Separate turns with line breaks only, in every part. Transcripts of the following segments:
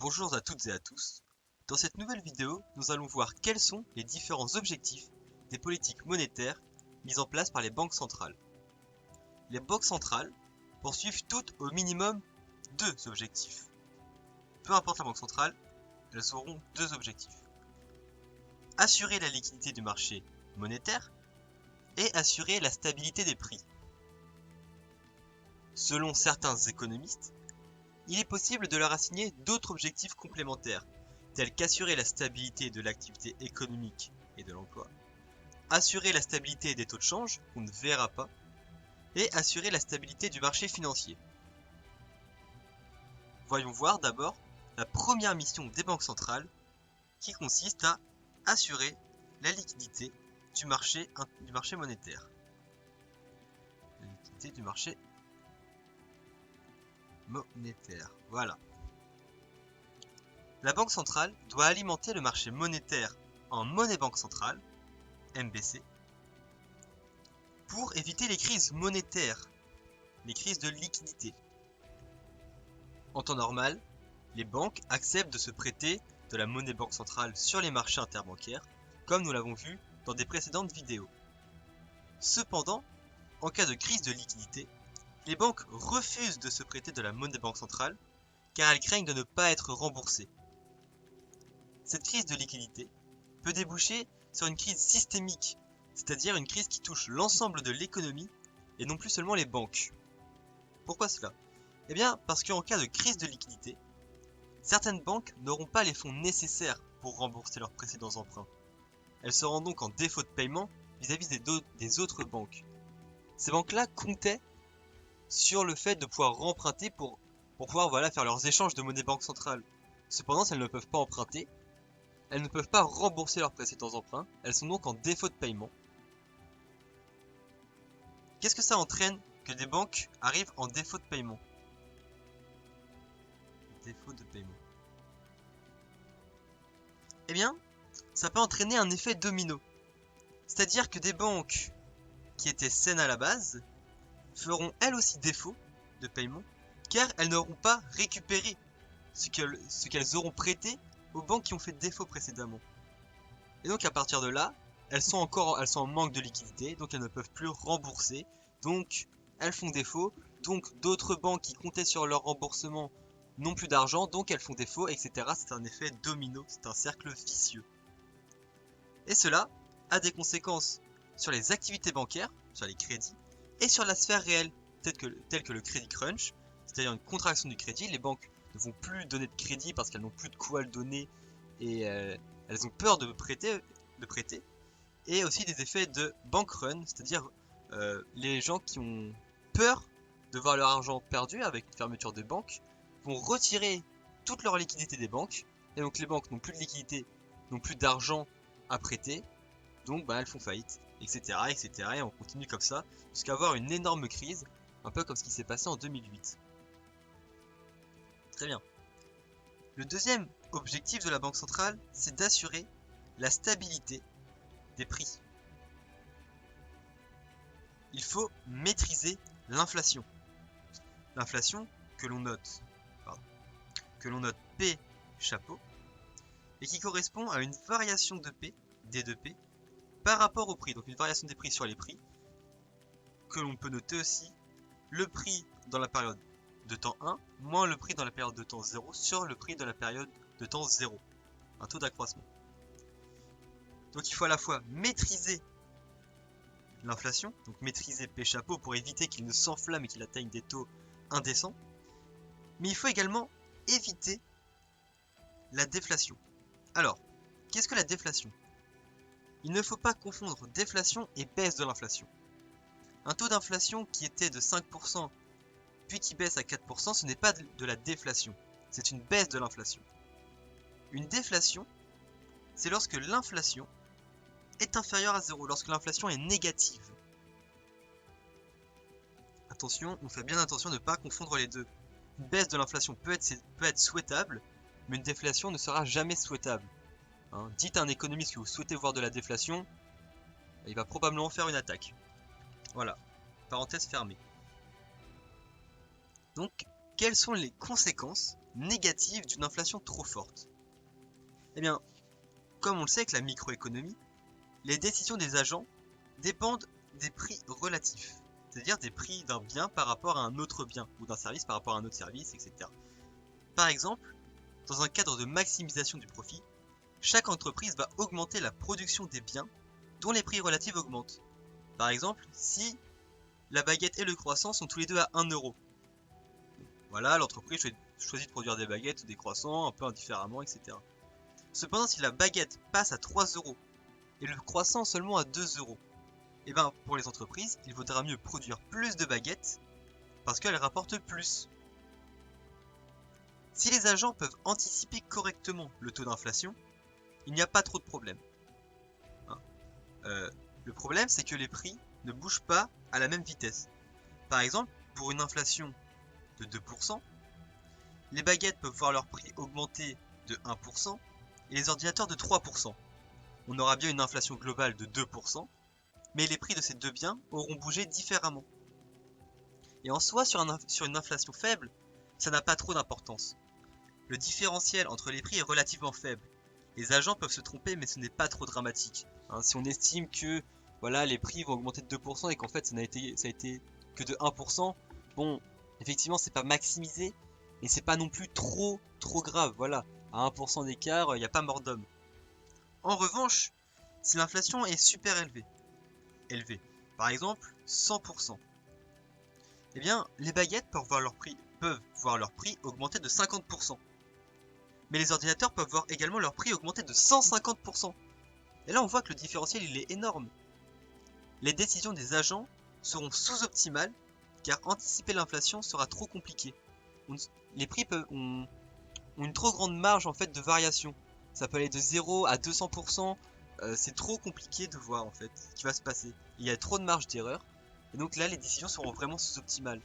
Bonjour à toutes et à tous. Dans cette nouvelle vidéo, nous allons voir quels sont les différents objectifs des politiques monétaires mises en place par les banques centrales. Les banques centrales poursuivent toutes au minimum deux objectifs. Peu importe la banque centrale, elles auront deux objectifs. Assurer la liquidité du marché monétaire et assurer la stabilité des prix. Selon certains économistes, il est possible de leur assigner d'autres objectifs complémentaires, tels qu'assurer la stabilité de l'activité économique et de l'emploi, assurer la stabilité des taux de change, qu'on ne verra pas, et assurer la stabilité du marché financier. Voyons voir d'abord la première mission des banques centrales, qui consiste à assurer la liquidité du marché monétaire. La liquidité du marché monétaire, voilà. La banque centrale doit alimenter le marché monétaire en monnaie banque centrale, MBC, pour éviter les crises monétaires, les crises de liquidité. En temps normal, les banques acceptent de se prêter de la monnaie banque centrale sur les marchés interbancaires, comme nous l'avons vu dans des précédentes vidéos. Cependant, en cas de crise de liquidité, les banques refusent de se prêter de la monnaie banque centrale car elles craignent de ne pas être remboursées. Cette crise de liquidité peut déboucher sur une crise systémique, c'est-à-dire une crise qui touche l'ensemble de l'économie et non plus seulement les banques. Pourquoi cela? Eh bien, parce qu'en cas de crise de liquidité, certaines banques n'auront pas les fonds nécessaires pour rembourser leurs précédents emprunts. Elles seront donc en défaut de paiement vis-à-vis des autres banques. Ces banques-là comptaient sur le fait de pouvoir remprunter pour pouvoir faire leurs échanges de monnaie banque centrale. Cependant, si elles ne peuvent pas emprunter, elles ne peuvent pas rembourser leurs précédents emprunts, elles sont donc en défaut de paiement. Qu'est-ce que ça entraîne que des banques arrivent en défaut de paiement? Défaut de paiement. Eh bien, ça peut entraîner un effet domino. C'est-à-dire que des banques qui étaient saines à la base feront elles aussi défaut de paiement car elles n'auront pas récupéré ce qu'elles auront prêté aux banques qui ont fait défaut précédemment. Et donc à partir de là, elles sont en manque de liquidité, donc elles ne peuvent plus rembourser, donc elles font défaut, donc d'autres banques qui comptaient sur leur remboursement n'ont plus d'argent, donc elles font défaut, etc. C'est un effet domino, c'est un cercle vicieux. Et cela a des conséquences sur les activités bancaires, sur les crédits, et sur la sphère réelle, telle que le crédit crunch, c'est-à-dire une contraction du crédit. Les banques ne vont plus donner de crédit parce qu'elles n'ont plus de quoi le donner et elles ont peur de prêter, et aussi des effets de bank run, c'est-à-dire les gens qui ont peur de voir leur argent perdu avec une fermeture des banques vont retirer toute leur liquidité des banques, et donc les banques n'ont plus de liquidité, n'ont plus d'argent à prêter, donc elles font faillite, etc., etc., et on continue comme ça jusqu'à avoir une énorme crise, un peu comme ce qui s'est passé en 2008. Très bien. Le deuxième objectif de la Banque centrale, c'est d'assurer la stabilité des prix. Il faut maîtriser l'inflation. L'inflation que l'on note P chapeau, et qui correspond à une variation de P, D2P, par rapport au prix. Donc une variation des prix sur les prix, que l'on peut noter aussi le prix dans la période de temps 1, moins le prix dans la période de temps 0 sur le prix de la période de temps 0. Un taux d'accroissement. Donc il faut à la fois maîtriser l'inflation, donc maîtriser P chapeau pour éviter qu'il ne s'enflamme et qu'il atteigne des taux indécents, mais il faut également éviter la déflation. Alors, qu'est-ce que la déflation? Il ne faut pas confondre déflation et baisse de l'inflation. Un taux d'inflation qui était de 5% puis qui baisse à 4%, ce n'est pas de la déflation, c'est une baisse de l'inflation. Une déflation, c'est lorsque l'inflation est inférieure à 0, lorsque l'inflation est négative. Attention, on fait bien attention de ne pas confondre les deux. Une baisse de l'inflation peut être souhaitable, mais une déflation ne sera jamais souhaitable. Dites à un économiste que vous souhaitez voir de la déflation, il va probablement faire une attaque. Voilà, parenthèse fermée. Donc, quelles sont les conséquences négative d'une inflation trop forte? Eh bien, comme on le sait avec la microéconomie, les décisions des agents dépendent des prix relatifs, c'est-à-dire des prix d'un bien par rapport à un autre bien, ou d'un service par rapport à un autre service, etc. Par exemple, dans un cadre de maximisation du profit, chaque entreprise va augmenter la production des biens dont les prix relatifs augmentent. Par exemple, si la baguette et le croissant sont tous les deux à 1 euro, voilà, l'entreprise choisit de produire des baguettes ou des croissants un peu indifféremment, etc. Cependant, si la baguette passe à 3 euros et le croissant seulement à 2 euros, et bien pour les entreprises, il vaudra mieux produire plus de baguettes parce qu'elles rapportent plus. Si les agents peuvent anticiper correctement le taux d'inflation, il n'y a pas trop de problème. Le problème, c'est que les prix ne bougent pas à la même vitesse. Par exemple, pour une inflation de 2%, les baguettes peuvent voir leur prix augmenter de 1% et les ordinateurs de 3%. On aura bien une inflation globale de 2%, mais les prix de ces deux biens auront bougé différemment. Et en soi, sur une inflation faible, ça n'a pas trop d'importance. Le différentiel entre les prix est relativement faible. Les agents peuvent se tromper, mais ce n'est pas trop dramatique. Si on estime que voilà, les prix vont augmenter de 2% et qu'en fait ça a été que de 1%, bon, effectivement c'est pas maximisé, mais c'est pas non plus trop grave. Voilà, à 1% d'écart, il n'y a pas mort d'homme. En revanche, si l'inflation est super élevée, par exemple 100%, eh bien les baguettes peuvent voir leur prix augmenter de 50%. Mais les ordinateurs peuvent voir également leur prix augmenter de 150%. Et là on voit que le différentiel il est énorme. Les décisions des agents seront sous-optimales car anticiper l'inflation sera trop compliqué. Les prix ont une trop grande marge en fait de variation. Ça peut aller de 0 à 200%. C'est trop compliqué de voir en fait ce qui va se passer. Il y a trop de marge d'erreur. Et donc là les décisions seront vraiment sous-optimales.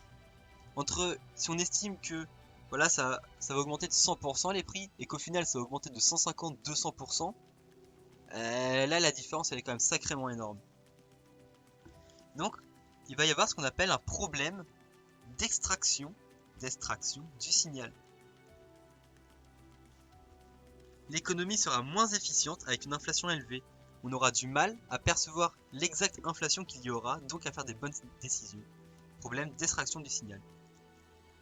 Si on estime que voilà, ça va augmenter de 100% les prix et qu'au final ça va augmenter de 150-200%, là la différence elle est quand même sacrément énorme. Donc il va y avoir ce qu'on appelle un problème d'extraction du signal. L'économie sera moins efficiente avec une inflation élevée. On aura du mal à percevoir l'exacte inflation qu'il y aura, donc à faire des bonnes décisions. Problème d'extraction du signal.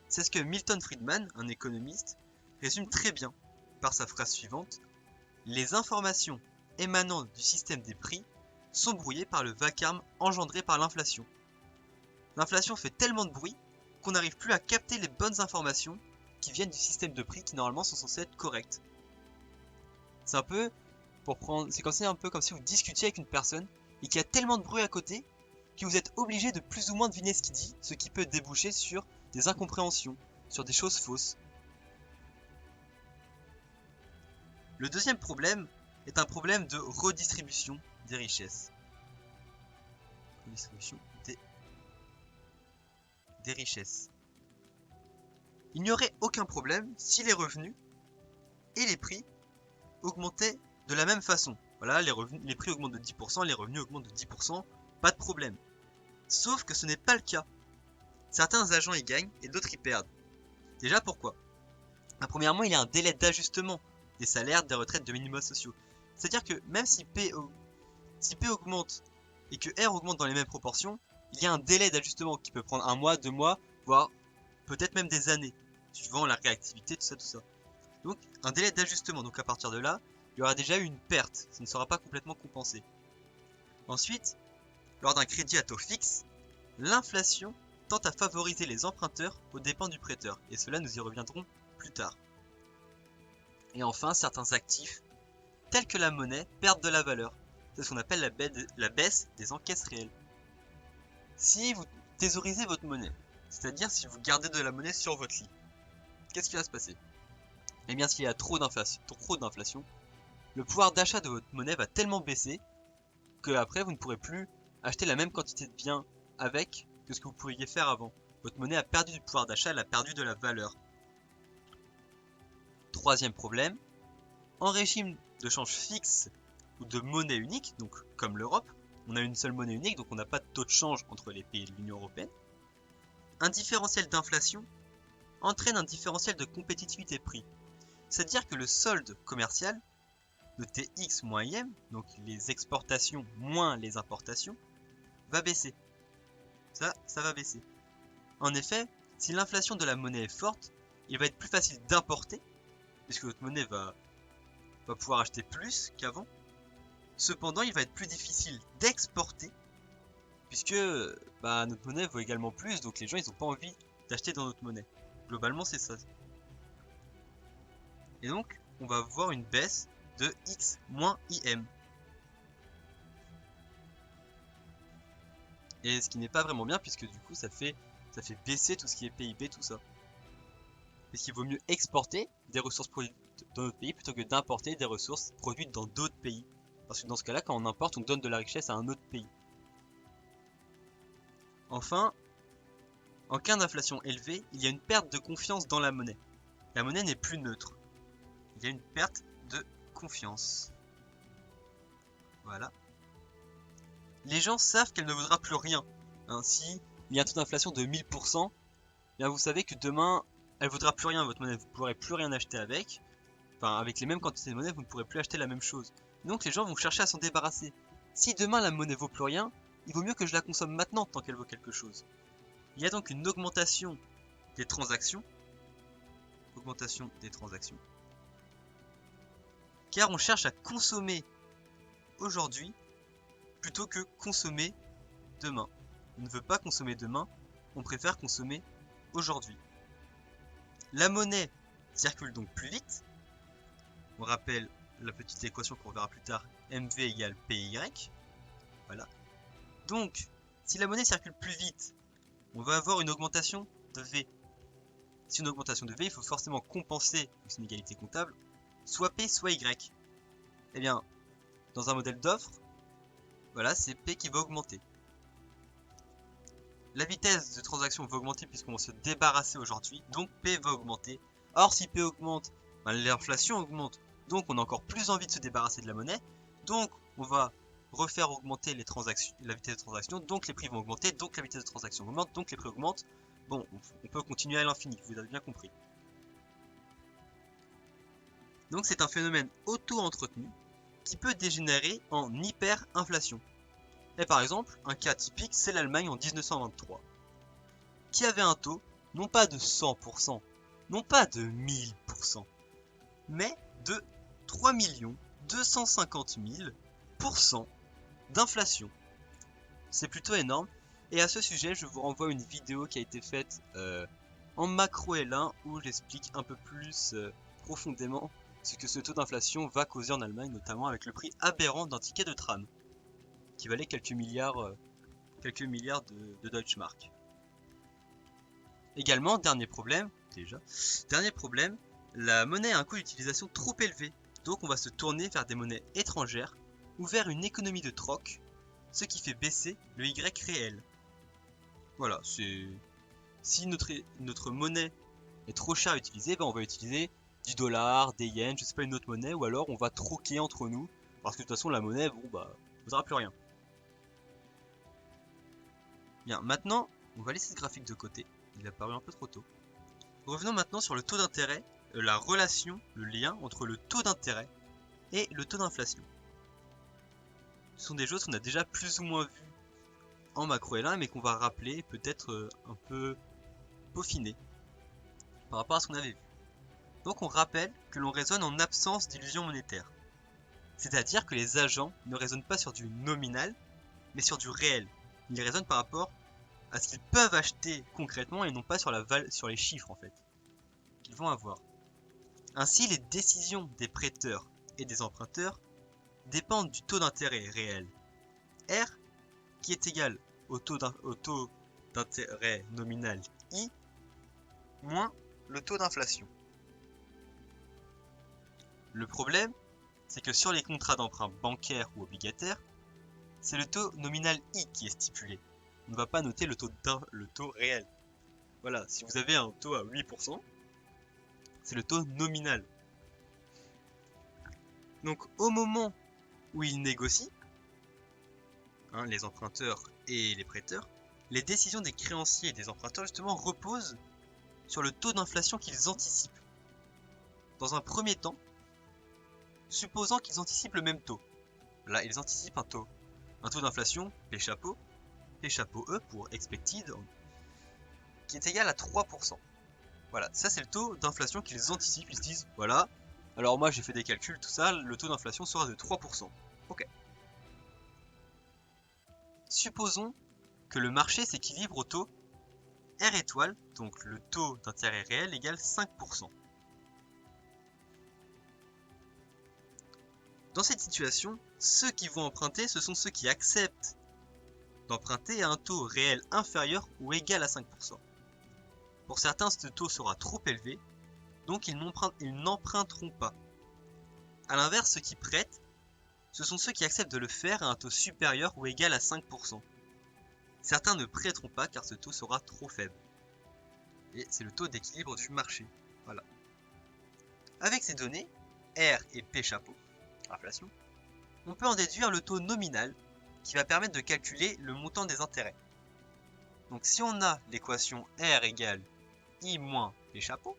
C'est ce que Milton Friedman, un économiste, résume très bien par sa phrase suivante: les informations émanant du système des prix sont brouillées par le vacarme engendré par l'inflation. L'inflation fait tellement de bruit qu'on n'arrive plus à capter les bonnes informations qui viennent du système de prix qui normalement sont censées être correctes. C'est un peu comme si vous discutiez avec une personne et qu'il y a tellement de bruit à côté que vous êtes obligé de plus ou moins deviner ce qu'il dit, ce qui peut déboucher sur des incompréhensions, sur des choses fausses. Le deuxième problème est un problème de redistribution des richesses. Redistribution des richesses. Il n'y aurait aucun problème si les revenus et les prix augmentaient de la même façon. Voilà, les prix augmentent de 10%, les revenus augmentent de 10%, pas de problème. Sauf que ce n'est pas le cas. Certains agents y gagnent et d'autres y perdent. Déjà pourquoi? Premièrement, il y a un délai d'ajustement des salaires, des retraites, de minima sociaux. C'est-à-dire que même si P augmente et que R augmente dans les mêmes proportions, il y a un délai d'ajustement qui peut prendre 1 mois, 2 mois, voire peut-être même des années, suivant la réactivité, tout ça. Donc un délai d'ajustement, donc à partir de là, il y aura déjà eu une perte, ça ne sera pas complètement compensé. Ensuite, lors d'un crédit à taux fixe, l'inflation tend à favoriser les emprunteurs aux dépens du prêteur, et cela nous y reviendrons plus tard. Et enfin, certains actifs, tels que la monnaie, perdent de la valeur. C'est ce qu'on appelle la baisse des encaisses réelles. Si vous thésaurisez votre monnaie, c'est-à-dire si vous gardez de la monnaie sur votre lit, qu'est-ce qui va se passer? Eh bien, s'il y a trop d'inflation, le pouvoir d'achat de votre monnaie va tellement baisser que après vous ne pourrez plus acheter la même quantité de biens avec que ce que vous pouviez faire avant. Votre monnaie a perdu du pouvoir d'achat, elle a perdu de la valeur. Troisième problème, en régime de change fixe ou de monnaie unique, donc comme l'Europe, on a une seule monnaie unique, donc on n'a pas de taux de change entre les pays de l'Union Européenne. Un différentiel d'inflation entraîne un différentiel de compétitivité prix. C'est-à-dire que le solde commercial, noté X moins IM, donc les exportations moins les importations, va baisser. Ça va baisser. En effet, si l'inflation de la monnaie est forte, il va être plus facile d'importer, puisque votre monnaie va pouvoir acheter plus qu'avant. Cependant, il va être plus difficile d'exporter, puisque notre monnaie vaut également plus, donc les gens ils n'ont pas envie d'acheter dans notre monnaie. Globalement, c'est ça. Et donc, on va voir une baisse de X moins IM. Et ce qui n'est pas vraiment bien, puisque du coup, ça fait baisser tout ce qui est PIB, tout ça. Puisqu'il vaut mieux exporter des ressources produites dans notre pays plutôt que d'importer des ressources produites dans d'autres pays. Parce que dans ce cas-là, quand on importe, on donne de la richesse à un autre pays. Enfin, en cas d'inflation élevée, il y a une perte de confiance dans la monnaie. La monnaie n'est plus neutre. Il y a une perte de confiance. Voilà. Les gens savent qu'elle ne vaudra plus rien. Si il y a un taux d'inflation de 1000%, bien vous savez que demain, elle ne vaudra plus rien, votre monnaie. Vous ne pourrez plus rien acheter avec. Enfin, avec les mêmes quantités de monnaie, vous ne pourrez plus acheter la même chose. Donc les gens vont chercher à s'en débarrasser. Si demain la monnaie vaut plus rien, il vaut mieux que je la consomme maintenant tant qu'elle vaut quelque chose. Il y a donc une augmentation des transactions. Augmentation des transactions. Car on cherche à consommer aujourd'hui plutôt que consommer demain. On ne veut pas consommer demain, on préfère consommer aujourd'hui. La monnaie circule donc plus vite. On rappelle la petite équation qu'on verra plus tard, MV égale PY. Voilà. Donc, si la monnaie circule plus vite, on va avoir une augmentation de V. Si une augmentation de V, il faut forcément compenser, c'est une égalité comptable, soit P, soit Y. Eh bien, dans un modèle d'offre, voilà, c'est P qui va augmenter. La vitesse de transaction va augmenter puisqu'on va se débarrasser aujourd'hui, donc P va augmenter. Or, si P augmente, l'inflation augmente, donc on a encore plus envie de se débarrasser de la monnaie, donc on va refaire augmenter les transactions, la vitesse de transaction, donc les prix vont augmenter, donc la vitesse de transaction augmente, donc les prix augmentent. Bon, on peut continuer à l'infini, vous avez bien compris. Donc c'est un phénomène auto-entretenu qui peut dégénérer en hyperinflation. Et par exemple, un cas typique, c'est l'Allemagne en 1923, qui avait un taux, non pas de 100%, non pas de 1000%, mais de 3 250 000% d'inflation. C'est plutôt énorme. Et à ce sujet, je vous renvoie une vidéo qui a été faite en macro L1 où j'explique un peu plus profondément ce que ce taux d'inflation va causer en Allemagne, notamment avec le prix aberrant d'un ticket de tram, qui valait quelques milliards de Deutschmark. Également, dernier problème, la monnaie a un coût d'utilisation trop élevé, donc on va se tourner vers des monnaies étrangères ou vers une économie de troc, ce qui fait baisser le Y réel. Voilà, si notre monnaie est trop chère à utiliser, on va utiliser du dollar, des yens, je sais pas, une autre monnaie, ou alors on va troquer entre nous, parce que de toute façon la monnaie, ne vaudra plus rien. Bien, maintenant, on va laisser ce graphique de côté, il est apparu un peu trop tôt. Revenons maintenant sur le taux d'intérêt, la relation, le lien entre le taux d'intérêt et le taux d'inflation. Ce sont des choses qu'on a déjà plus ou moins vues en macro L1, mais qu'on va rappeler, peut-être un peu peaufiner par rapport à ce qu'on avait vu. Donc on rappelle que l'on raisonne en absence d'illusion monétaire. C'est-à-dire que les agents ne raisonnent pas sur du nominal, mais sur du réel. Ils raisonnent par rapport à ce qu'ils peuvent acheter concrètement et non pas sur les chiffres en fait qu'ils vont avoir. Ainsi, les décisions des prêteurs et des emprunteurs dépendent du taux d'intérêt réel R, qui est égal au taux d'intérêt nominal I moins le taux d'inflation. Le problème, c'est que sur les contrats d'emprunt bancaires ou obligataires, c'est le taux nominal I qui est stipulé. On ne va pas noter le taux réel. Voilà, si vous avez un taux à 8%, c'est le taux nominal. Donc au moment où ils négocient, les emprunteurs et les prêteurs, les décisions des créanciers et des emprunteurs justement reposent sur le taux d'inflation qu'ils anticipent. Dans un premier temps, supposant qu'ils anticipent le même taux. Là, ils anticipent un taux d'inflation, P chapeau E pour expected, qui est égal à 3%. Voilà, ça c'est le taux d'inflation qu'ils anticipent. Ils se disent, voilà, alors moi j'ai fait des calculs, tout ça, le taux d'inflation sera de 3%. Ok. Supposons que le marché s'équilibre au taux R étoile, donc le taux d'intérêt réel égale 5%. Dans cette situation, ceux qui vont emprunter, ce sont ceux qui acceptent d'emprunter à un taux réel inférieur ou égal à 5%. Pour certains, ce taux sera trop élevé, donc ils n'emprunteront pas. A l'inverse, ceux qui prêtent, ce sont ceux qui acceptent de le faire à un taux supérieur ou égal à 5%. Certains ne prêteront pas car ce taux sera trop faible. Et c'est le taux d'équilibre du marché. Voilà. Avec ces données, R et P chapeau, inflation, on peut en déduire le taux nominal qui va permettre de calculer le montant des intérêts. Donc si on a l'équation R égale I moins P chapeau,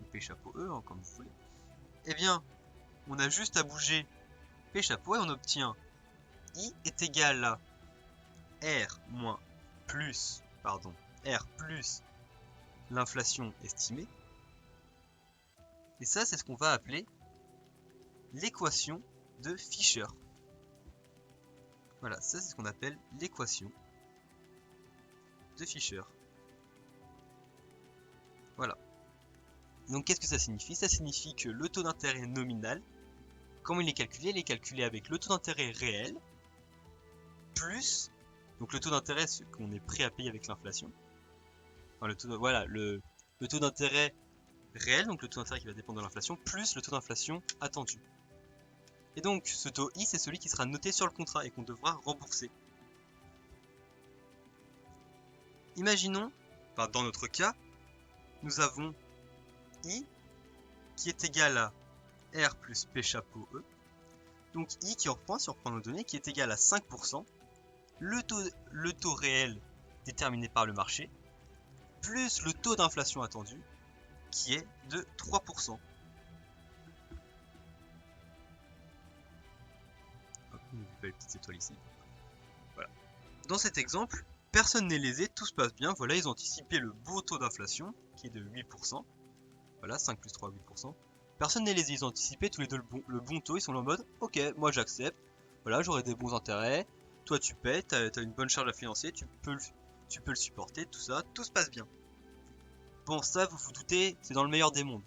ou P chapeau E, hein, comme vous voulez, eh bien, on a juste à bouger P chapeau et on obtient I est égal à R plus l'inflation estimée. Et ça, c'est ce qu'on va appeler l'équation de Fisher. Voilà, ça c'est ce qu'on appelle l'équation de Fisher. Voilà. Donc qu'est-ce que ça signifie? Ça signifie que le taux d'intérêt nominal, comment il est calculé avec le taux d'intérêt réel, plus, donc le taux d'intérêt qu'on est prêt à payer avec l'inflation. Enfin, le taux d'intérêt réel, donc le taux d'intérêt qui va dépendre de l'inflation, plus le taux d'inflation attendu. Et donc ce taux I, c'est celui qui sera noté sur le contrat et qu'on devra rembourser. Imaginons, enfin dans notre cas, nous avons I qui est égal à R plus P chapeau E. Donc I qui reprend, si on reprend nos données, qui est égal à 5%, le taux réel déterminé par le marché, plus le taux d'inflation attendu, qui est de 3%. Hop, on ne pas les petites étoiles ici. Voilà. Dans cet exemple, personne n'est lésé, tout se passe bien. Voilà, ils ont anticipé le beau taux d'inflation, qui est de 8%. Voilà, 5 plus 3, 8%. Personne n'est lésé, ils ont anticipé tous les deux le bon taux, ils sont en mode, ok, moi j'accepte, voilà, j'aurai des bons intérêts, toi tu paies, t'as une bonne charge à financer, tu peux le supporter, tout ça, tout se passe bien. Bon, ça, vous vous doutez, c'est dans le meilleur des mondes.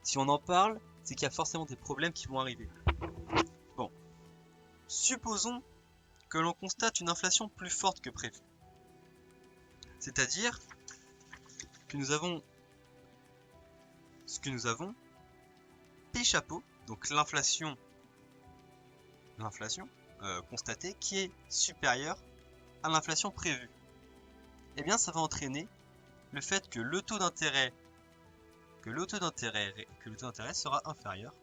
Si on en parle, c'est qu'il y a forcément des problèmes qui vont arriver. Bon, supposons que l'on constate une inflation plus forte que prévu. C'est-à-dire que nous avons P chapeau, donc l'inflation constatée, qui est supérieure à l'inflation prévue. Eh bien, ça va entraîner le fait que le taux d'intérêt sera inférieur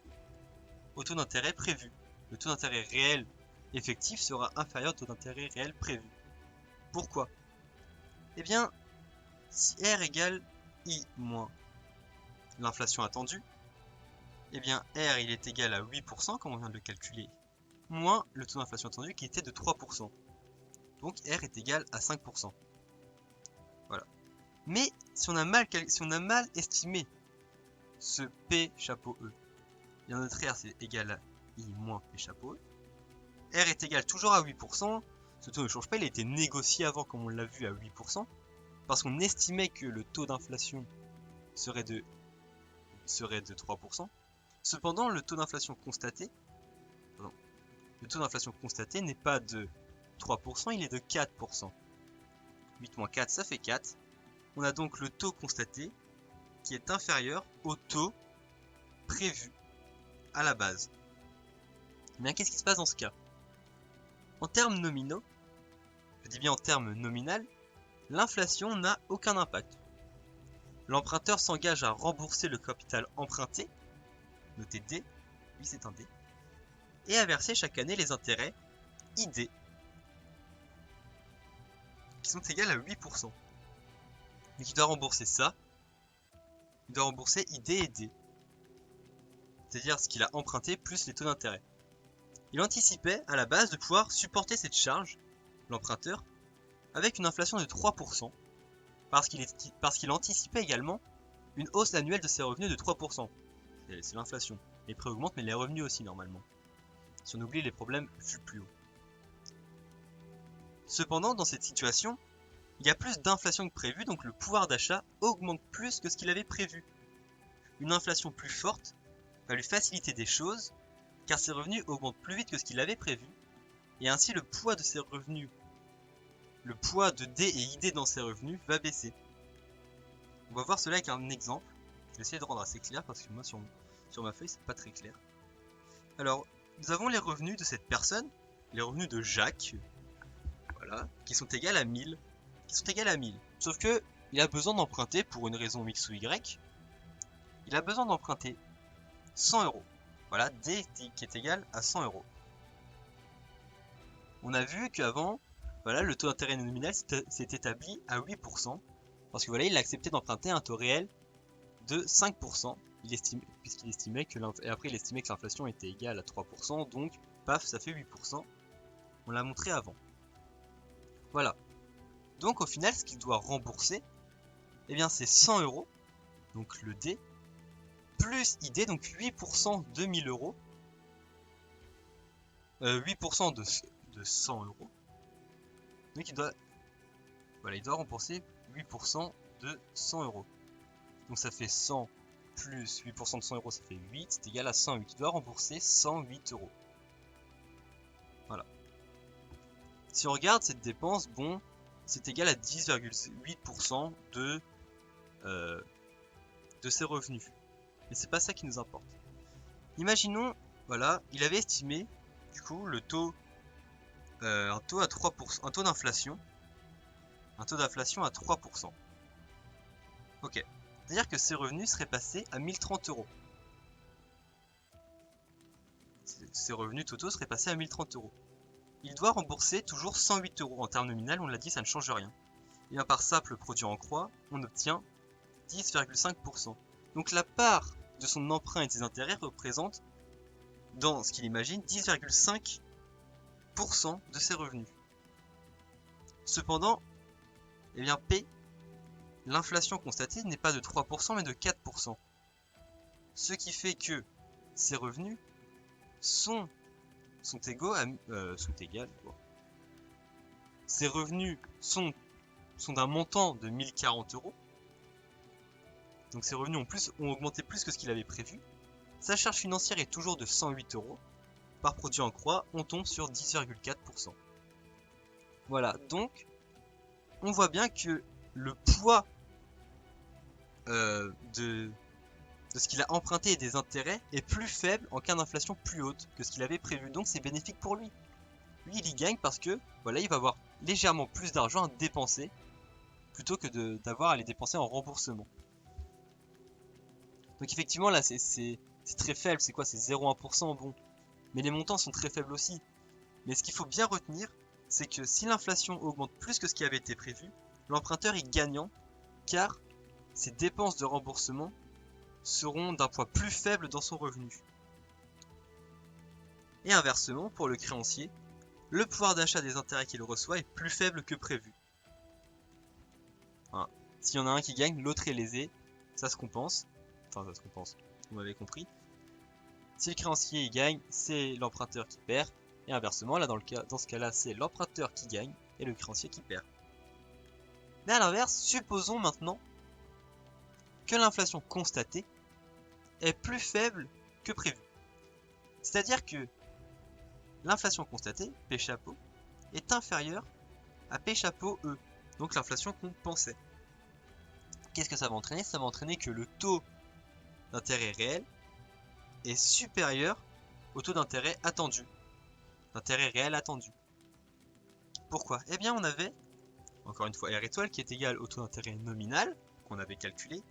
au taux d'intérêt prévu. Le taux d'intérêt réel effectif sera inférieur au taux d'intérêt réel prévu. Pourquoi? Eh bien, si R égale I moins l'inflation attendue, eh bien R il est égal à 8%, comme on vient de le calculer, moins le taux d'inflation attendu qui était de 3%. Donc R est égal à 5%. Voilà. Mais si on a mal estimé ce P chapeau E, bien notre R c'est égal à I moins P chapeau E, R est égal toujours à 8%, ce taux ne change pas, il a été négocié avant comme on l'a vu à 8%, parce qu'on estimait que le taux d'inflation serait de 3%. Cependant, le taux d'inflation constaté n'est pas de 3%, il est de 4%. 8 moins 4, ça fait 4. On a donc le taux constaté qui est inférieur au taux prévu à la base. Mais qu'est-ce qui se passe dans ce cas? En termes nominaux, je dis bien en termes nominal, l'inflation n'a aucun impact. L'emprunteur s'engage à rembourser le capital emprunté, noté D, oui c'est un D, et à verser chaque année les intérêts ID, qui sont égaux à 8%. Donc il doit rembourser ça. Il doit rembourser ID et D. C'est-à-dire ce qu'il a emprunté plus les taux d'intérêt. Il anticipait à la base de pouvoir supporter cette charge, l'emprunteur, avec une inflation de 3%, parce qu'il anticipait également une hausse annuelle de ses revenus de 3%. C'est l'inflation. Les prix augmentent, mais les revenus aussi normalement. Si on oublie les problèmes vus plus haut. Cependant, dans cette situation, il y a plus d'inflation que prévu, donc le pouvoir d'achat augmente plus que ce qu'il avait prévu. Une inflation plus forte va lui faciliter des choses, car ses revenus augmentent plus vite que ce qu'il avait prévu, et ainsi le poids de ses revenus, le poids de D et ID dans ses revenus va baisser. On va voir cela avec un exemple. Je vais essayer de rendre assez clair parce que moi sur ma feuille c'est pas très clair. Alors, nous avons les revenus de cette personne, les revenus de Jacques, voilà, qui sont égales à 1000. Sauf que il a besoin d'emprunter pour une raison X ou Y. Il a besoin d'emprunter 100 euros. Voilà, D qui est égal à 100 euros. On a vu qu'avant, voilà, le taux d'intérêt nominal s'est établi à 8%. Parce que voilà, il a accepté d'emprunter un taux réel de 5%. Puisqu'il estimait que l'inflation était égale à 3%. Donc, paf, ça fait 8%. On l'a montré avant. Voilà. Donc au final, ce qu'il doit rembourser, eh bien c'est 100 euros, donc le D, plus ID, donc 8% de 1000 euros, 8% de 100 euros. Donc il doit rembourser 8% de 100 euros. Donc ça fait 100 plus 8% de 100 euros, ça fait 8, c'est égal à 108. Il doit rembourser 108 euros. Voilà. Si on regarde cette dépense, bon, c'est égal à 10,8% de ses revenus. Mais c'est pas ça qui nous importe. Imaginons, voilà, il avait estimé, du coup, le taux, un taux à 3%, un taux d'inflation à 3%. Ok. C'est-à-dire que ses revenus seraient passés à 1030 euros. Ses revenus totaux seraient passés à 1030 euros. Il doit rembourser toujours 108 euros. En termes nominal, on l'a dit, ça ne change rien. Et bien par simple produit en croix, on obtient 10,5%. Donc la part de son emprunt et de ses intérêts représente, dans ce qu'il imagine, 10,5% de ses revenus. Cependant, eh bien P, l'inflation constatée n'est pas de 3% mais de 4%. Ce qui fait que ses revenus sont égaux à... Ses revenus sont d'un montant de 1040 euros. Donc ses revenus ont augmenté plus que ce qu'il avait prévu. Sa charge financière est toujours de 108 euros. Par produit en croix, on tombe sur 10,4%. Voilà, donc on voit bien que le poids de ce qu'il a emprunté et des intérêts est plus faible en cas d'inflation plus haute que ce qu'il avait prévu. Donc c'est bénéfique pour lui. Lui, il y gagne parce que voilà, il va avoir légèrement plus d'argent à dépenser plutôt que d'avoir à les dépenser en remboursement. Donc effectivement là c'est très faible, c'est quoi? C'est 0,1%, bon. Mais les montants sont très faibles aussi. Mais ce qu'il faut bien retenir, c'est que si l'inflation augmente plus que ce qui avait été prévu, l'emprunteur est gagnant car ses dépenses de remboursement seront d'un poids plus faible dans son revenu. Et inversement, pour le créancier, le pouvoir d'achat des intérêts qu'il reçoit est plus faible que prévu. Voilà. S'il y en a un qui gagne, l'autre est lésé, ça se compense. Enfin, ça se compense, vous m'avez compris. Si le créancier y gagne, c'est l'emprunteur qui perd. Et inversement, là dans ce cas-là, c'est l'emprunteur qui gagne et le créancier qui perd. Mais à l'inverse, supposons maintenant que l'inflation constatée est plus faible que prévu. C'est-à-dire que l'inflation constatée, P chapeau, est inférieure à P chapeau E, donc l'inflation qu'on pensait. Qu'est-ce que ça va entraîner? Ça va entraîner que le taux d'intérêt réel est supérieur au taux d'intérêt attendu. D'intérêt réel attendu. Pourquoi? Eh bien on avait, encore une fois, R étoile qui est égal au taux d'intérêt nominal, qu'on avait calculé,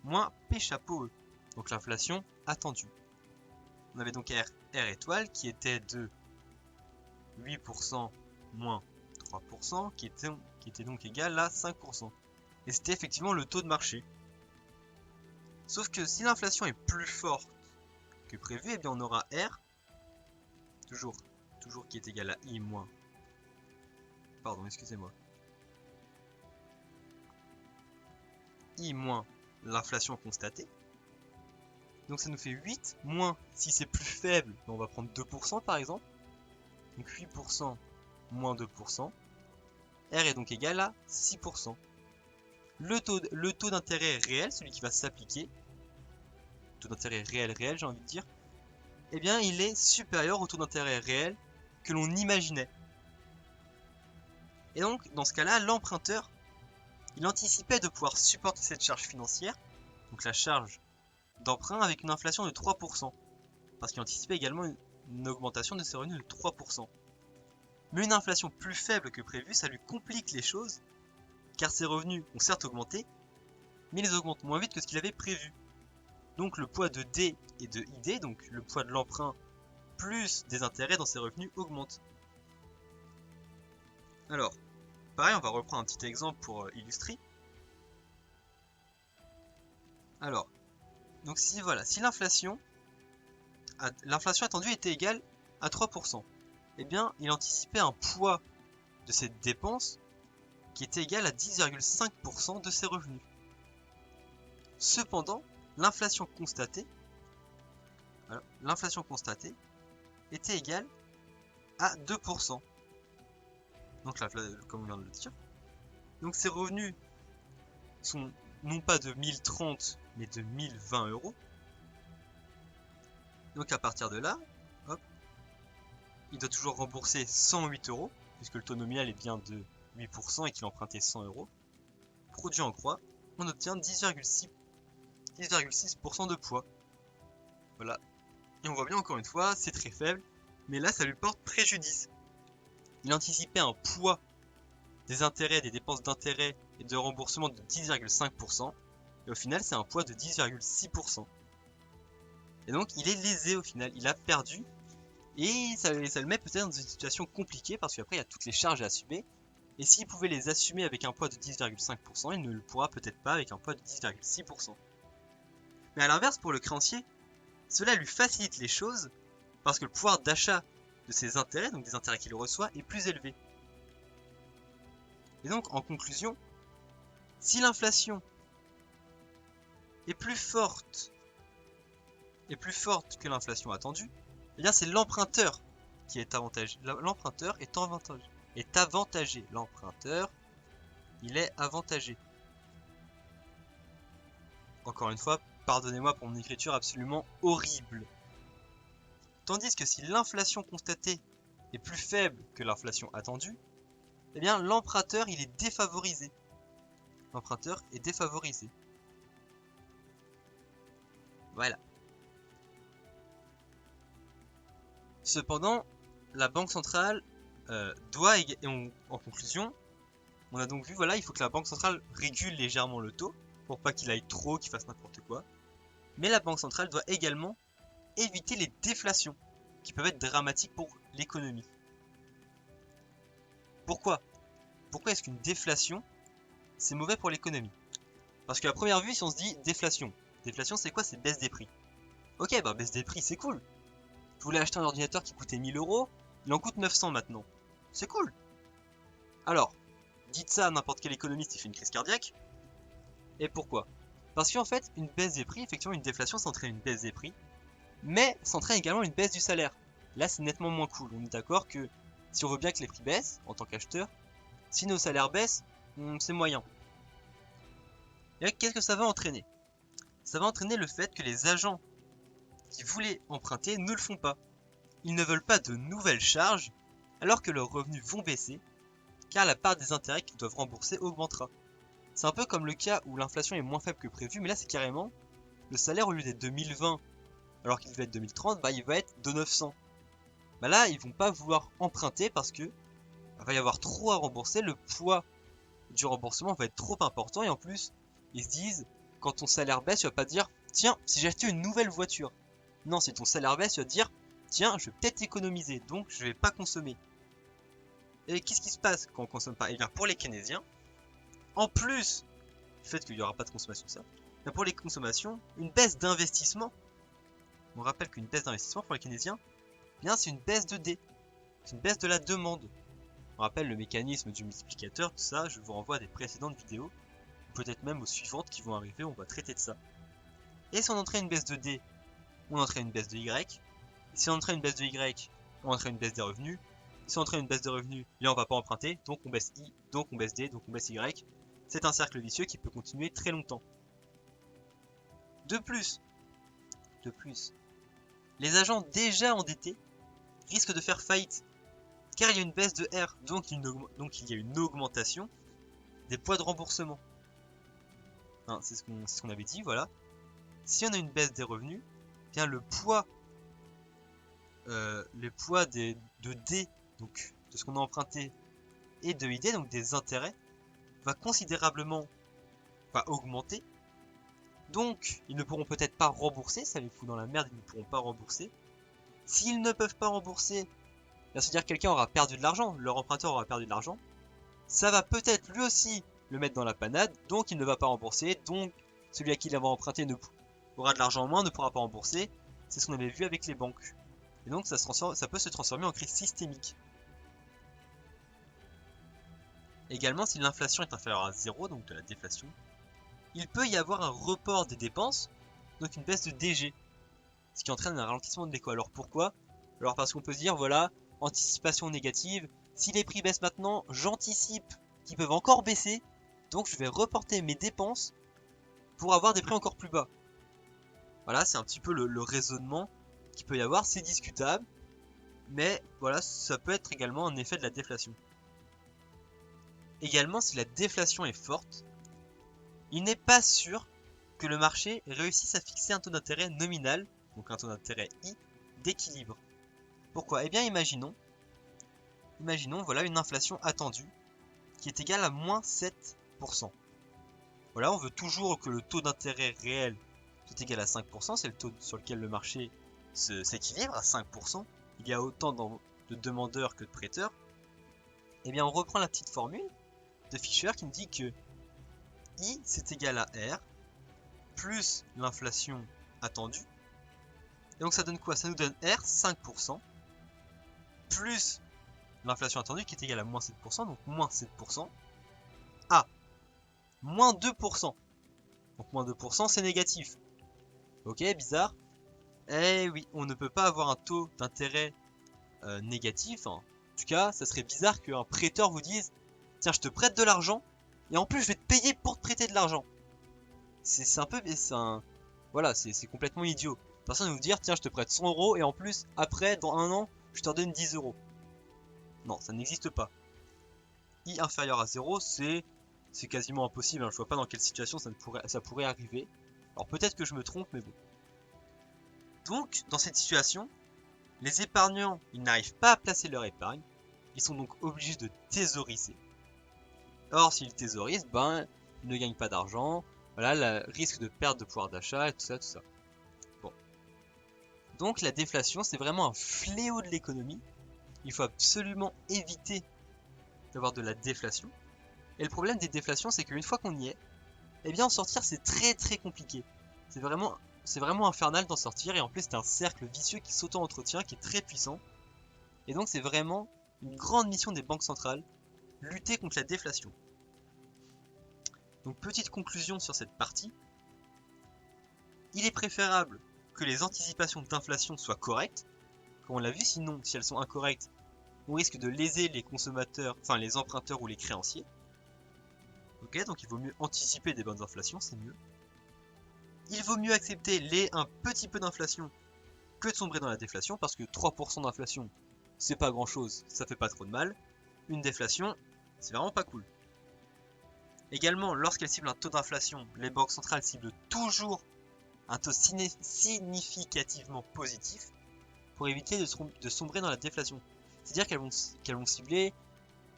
moins P chapeau E, donc l'inflation attendue. On avait donc R étoile qui était de 8% moins 3%, qui était donc égal à 5%. et c'était effectivement le taux de marché. Sauf que si l'inflation est plus forte que prévu, eh bien on aura R, toujours qui est égal à I moins... Pardon, excusez-moi. I moins l'inflation constatée. Donc ça nous fait 8 moins, si c'est plus faible, on va prendre 2% par exemple. Donc 8% moins 2%. R est donc égal à 6%. Le taux d'intérêt réel, celui qui va s'appliquer, taux d'intérêt réel j'ai envie de dire, eh bien il est supérieur au taux d'intérêt réel que l'on imaginait. Et donc dans ce cas-là, l'emprunteur, il anticipait de pouvoir supporter cette charge financière, donc la charge d'emprunt avec une inflation de 3%, parce qu'il anticipait également une augmentation de ses revenus de 3%. Mais une inflation plus faible que prévu, ça lui complique les choses, car ses revenus ont certes augmenté, mais ils augmentent moins vite que ce qu'il avait prévu. Donc le poids de D et de ID, donc le poids de l'emprunt plus des intérêts dans ses revenus augmente. Alors, pareil, on va reprendre un petit exemple pour illustrer. Alors, donc si l'inflation attendue était égale à 3%, eh bien il anticipait un poids de cette dépense qui était égal à 10,5% de ses revenus. Cependant, l'inflation constatée était égale à 2%. Donc là, comme on vient de le dire. Donc ses revenus sont non pas de 1030 mais de 1020 euros. Donc à partir de là, hop, il doit toujours rembourser 108 euros, puisque le taux nominal est bien de 8% et qu'il empruntait 100 euros. Produit en croix, on obtient 10,6% de poids. Voilà. Et on voit bien encore une fois, c'est très faible, mais là ça lui porte préjudice. Il anticipait un poids des intérêts, des dépenses d'intérêt et de remboursement de 10,5%, et au final c'est un poids de 10,6%. Et donc il est lésé au final, il a perdu, et ça le met peut-être dans une situation compliquée, parce qu'après il y a toutes les charges à assumer, et s'il pouvait les assumer avec un poids de 10,5%, il ne le pourra peut-être pas avec un poids de 10,6%. Mais à l'inverse, pour le créancier, cela lui facilite les choses, parce que le pouvoir d'achat de ses intérêts, donc des intérêts qu'il reçoit, est plus élevé. Et donc, en conclusion, si l'inflation est plus forte que l'inflation attendue, eh bien c'est l'emprunteur qui est avantagé. L'emprunteur est avantagé. L'emprunteur, il est avantagé. Encore une fois, pardonnez-moi pour mon écriture absolument horrible. Tandis que si l'inflation constatée est plus faible que l'inflation attendue, eh bien l'emprunteur il est défavorisé. L'emprunteur est défavorisé. Voilà. Cependant, la Banque centrale doit, et en conclusion, on a donc vu, voilà, il faut que la Banque centrale régule légèrement le taux, pour pas qu'il aille trop, qu'il fasse n'importe quoi. Mais la Banque centrale doit également éviter les déflations, qui peuvent être dramatiques pour l'économie. Pourquoi est-ce qu'une déflation, c'est mauvais pour l'économie? Parce qu'à première vue, si on se dit déflation c'est quoi? C'est baisse des prix. Ok, bah baisse des prix, c'est cool. Je voulais acheter un ordinateur qui coûtait 1000 euros, il en coûte 900 maintenant. C'est cool. Alors, dites ça à n'importe quel économiste, il fait une crise cardiaque. Et pourquoi? Parce qu'en fait, une baisse des prix, effectivement, une déflation, ça entraîne une baisse des prix, mais ça entraîne également une baisse du salaire. Là, c'est nettement moins cool. On est d'accord que si on veut bien que les prix baissent, en tant qu'acheteur, si nos salaires baissent, c'est moyen. Et qu'est-ce que ça va entraîner? Ça va entraîner le fait que les agents qui voulaient emprunter ne le font pas. Ils ne veulent pas de nouvelles charges, alors que leurs revenus vont baisser, car la part des intérêts qu'ils doivent rembourser augmentera. C'est un peu comme le cas où l'inflation est moins faible que prévu, mais là c'est carrément le salaire, au lieu d'être de 1020 alors qu'il devait être 2030, bah il va être de 900. Bah là ils vont pas vouloir emprunter parce que va y avoir trop à rembourser, le poids du remboursement va être trop important, et en plus ils se disent, quand ton salaire baisse, tu vas pas dire tiens, si j'achetais une nouvelle voiture. Non, si ton salaire baisse, tu vas dire tiens, je vais peut-être économiser, donc je vais pas consommer. Et qu'est-ce qui se passe quand on consomme pas? Et bien pour les keynésiens, en plus du fait qu'il n'y aura pas de consommation, ça. Mais pour les consommations, une baisse d'investissement, on rappelle qu'une baisse d'investissement pour les keynésiens, eh bien c'est une baisse de D, c'est une baisse de la demande. On rappelle le mécanisme du multiplicateur, tout ça, je vous renvoie à des précédentes vidéos, peut-être même aux suivantes qui vont arriver, on va traiter de ça. Et si on entraîne une baisse de D, on entraîne une baisse de Y. Et si on entraîne une baisse de Y, on entraîne une baisse des revenus. Si on entraîne une baisse de revenus, là on va pas emprunter, donc on baisse I, donc on baisse D, donc on baisse Y. C'est un cercle vicieux qui peut continuer très longtemps. De plus, les agents déjà endettés risquent de faire faillite, car il y a une baisse de R, donc il y a une augmentation des poids de remboursement. Hein, c'est ce qu'on avait dit, voilà. Si on a une baisse des revenus, eh bien le poids de D, donc de ce qu'on a emprunté, et de ID, donc des intérêts, va considérablement augmenter. Donc ils ne pourront peut-être pas rembourser, ça les fout dans la merde, ils ne pourront pas rembourser. S'ils ne peuvent pas rembourser, c'est-à-dire que quelqu'un aura perdu de l'argent, leur emprunteur aura perdu de l'argent, ça va peut-être lui aussi le mettre dans la panade, donc il ne va pas rembourser, donc celui à qui il avait emprunté aura de l'argent en moins, ne pourra pas rembourser. C'est ce qu'on avait vu avec les banques. Et donc ça peut se transformer en crise systémique. Également, si l'inflation est inférieure à 0, donc de la déflation, il peut y avoir un report des dépenses, donc une baisse de DG, ce qui entraîne un ralentissement de l'éco. Alors pourquoi? Alors parce qu'on peut se dire, voilà, anticipation négative, si les prix baissent maintenant, j'anticipe qu'ils peuvent encore baisser, donc je vais reporter mes dépenses pour avoir des prix encore plus bas. Voilà, c'est un petit peu le raisonnement qu'il peut y avoir, c'est discutable, mais voilà, ça peut être également un effet de la déflation. Également, si la déflation est forte, il n'est pas sûr que le marché réussisse à fixer un taux d'intérêt nominal, donc un taux d'intérêt I, d'équilibre. Pourquoi? Eh bien, imaginons voilà une inflation attendue qui est égale à moins 7%. Voilà, on veut toujours que le taux d'intérêt réel soit égal à 5%, c'est le taux sur lequel le marché s'équilibre à 5%. Il y a autant de demandeurs que de prêteurs. Eh bien, on reprend la petite formule de Fischer qui nous dit que I c'est égal à R plus l'inflation attendue. Et donc ça donne quoi? Ça nous donne R 5% plus l'inflation attendue qui est égale à moins 7%, donc moins 7%, à moins 2%. Donc moins 2% c'est négatif. Ok, bizarre. Eh oui, on ne peut pas avoir un taux d'intérêt négatif. En tout cas, ça serait bizarre qu'un prêteur vous dise tiens, je te prête de l'argent et en plus je vais te payer pour te prêter de l'argent. C'est un peu. Voilà, c'est complètement idiot. Personne ne va vous dire tiens, je te prête 100 € et en plus, après, dans un an, je te redonne 10 €. Non, ça n'existe pas. I inférieur à 0, c'est quasiment impossible. Hein. Je vois pas dans quelle situation ça pourrait arriver. Alors peut-être que je me trompe, mais bon. Donc, dans cette situation, les épargnants, ils n'arrivent pas à placer leur épargne. Ils sont donc obligés de thésauriser. Or, s'ils thésaurisent, ben, ils ne gagnent pas d'argent. Voilà, le risque de perte de pouvoir d'achat et tout ça, tout ça. Bon. Donc, la déflation, c'est vraiment un fléau de l'économie. Il faut absolument éviter d'avoir de la déflation. Et le problème des déflations, c'est qu'une fois qu'on y est, eh bien, en sortir, c'est très très compliqué. C'est vraiment infernal d'en sortir. Et en plus, c'est un cercle vicieux qui s'auto-entretient, qui est très puissant. Et donc, c'est vraiment une grande mission des banques centrales, lutter contre la déflation. Donc, petite conclusion sur cette partie. Il est préférable que les anticipations d'inflation soient correctes, comme on l'a vu, sinon, si elles sont incorrectes, on risque de léser les consommateurs, enfin les emprunteurs ou les créanciers. Ok, donc il vaut mieux anticiper des bonnes inflations, c'est mieux. Il vaut mieux accepter un petit peu d'inflation que de sombrer dans la déflation, parce que 3% d'inflation, c'est pas grand chose, ça fait pas trop de mal. Une déflation, c'est vraiment pas cool. Également, lorsqu'elles ciblent un taux d'inflation, les banques centrales ciblent toujours un taux significativement positif pour éviter de sombrer dans la déflation. C'est-à-dire qu'elles vont cibler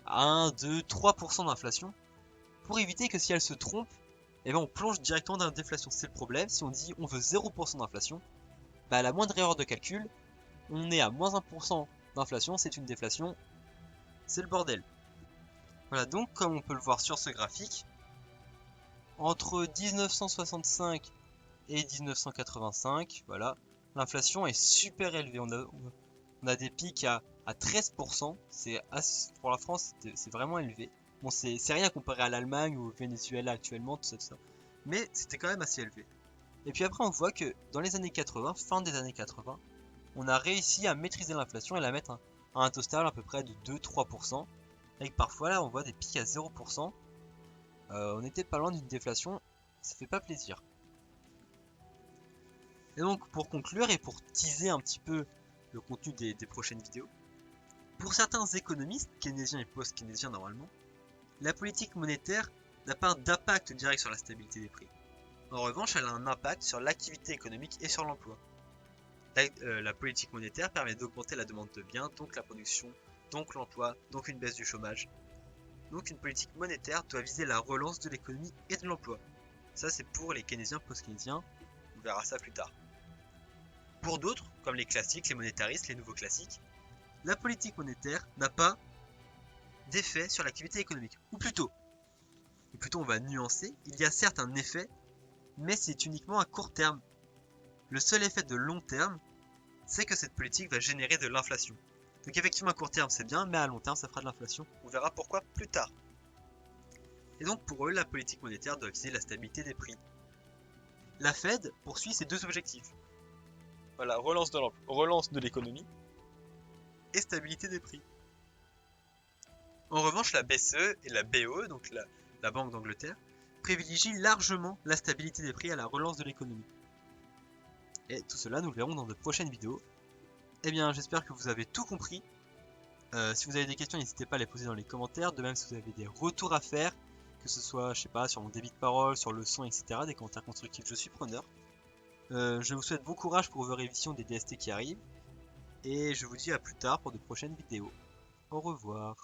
1, 2, 3% d'inflation pour éviter que si elles se trompent, eh ben on plonge directement dans la déflation. C'est le problème, si on dit on veut 0% d'inflation, bah à la moindre erreur de calcul, on est à moins 1% d'inflation, c'est une déflation, c'est le bordel. Voilà, donc comme on peut le voir sur ce graphique, entre 1965 et 1985, voilà, l'inflation est super élevée. On a des pics à 13%, pour la France c'est vraiment élevé. Bon, c'est rien comparé à l'Allemagne ou au Venezuela actuellement, tout ça. Mais c'était quand même assez élevé. Et puis après on voit que dans les années 80, fin des années 80, on a réussi à maîtriser l'inflation et la mettre à un taux stable à peu près de 2-3%. Avec parfois là on voit des pics à 0%. On était pas loin d'une déflation, ça fait pas plaisir. Et donc pour conclure et pour teaser un petit peu le contenu des prochaines vidéos, pour certains économistes, keynésiens et post-keynésiens normalement, la politique monétaire n'a pas d'impact direct sur la stabilité des prix. En revanche, elle a un impact sur l'activité économique et sur l'emploi. La politique monétaire permet d'augmenter la demande de biens, donc la production, donc l'emploi, donc une baisse du chômage. Donc une politique monétaire doit viser la relance de l'économie et de l'emploi. Ça c'est pour les keynésiens post-keynésiens, on verra ça plus tard. Pour d'autres, comme les classiques, les monétaristes, les nouveaux classiques, la politique monétaire n'a pas d'effet sur l'activité économique. Ou plutôt on va nuancer, il y a certes un effet, mais c'est uniquement à court terme. Le seul effet de long terme, c'est que cette politique va générer de l'inflation. Donc effectivement à court terme c'est bien, mais à long terme ça fera de l'inflation. On verra pourquoi plus tard. Et donc pour eux, la politique monétaire doit viser la stabilité des prix. La Fed poursuit ses deux objectifs. Voilà, relance de l'économie et stabilité des prix. En revanche, la BCE et la BOE, donc la Banque d'Angleterre, privilégient largement la stabilité des prix à la relance de l'économie. Et tout cela, nous le verrons dans de prochaines vidéos. Eh bien, j'espère que vous avez tout compris. Si vous avez des questions, n'hésitez pas à les poser dans les commentaires. De même, si vous avez des retours à faire, que ce soit, je sais pas, sur mon débit de parole, sur le son, etc., des commentaires constructifs, je suis preneur. Je vous souhaite bon courage pour vos révisions des DST qui arrivent. Et je vous dis à plus tard pour de prochaines vidéos. Au revoir.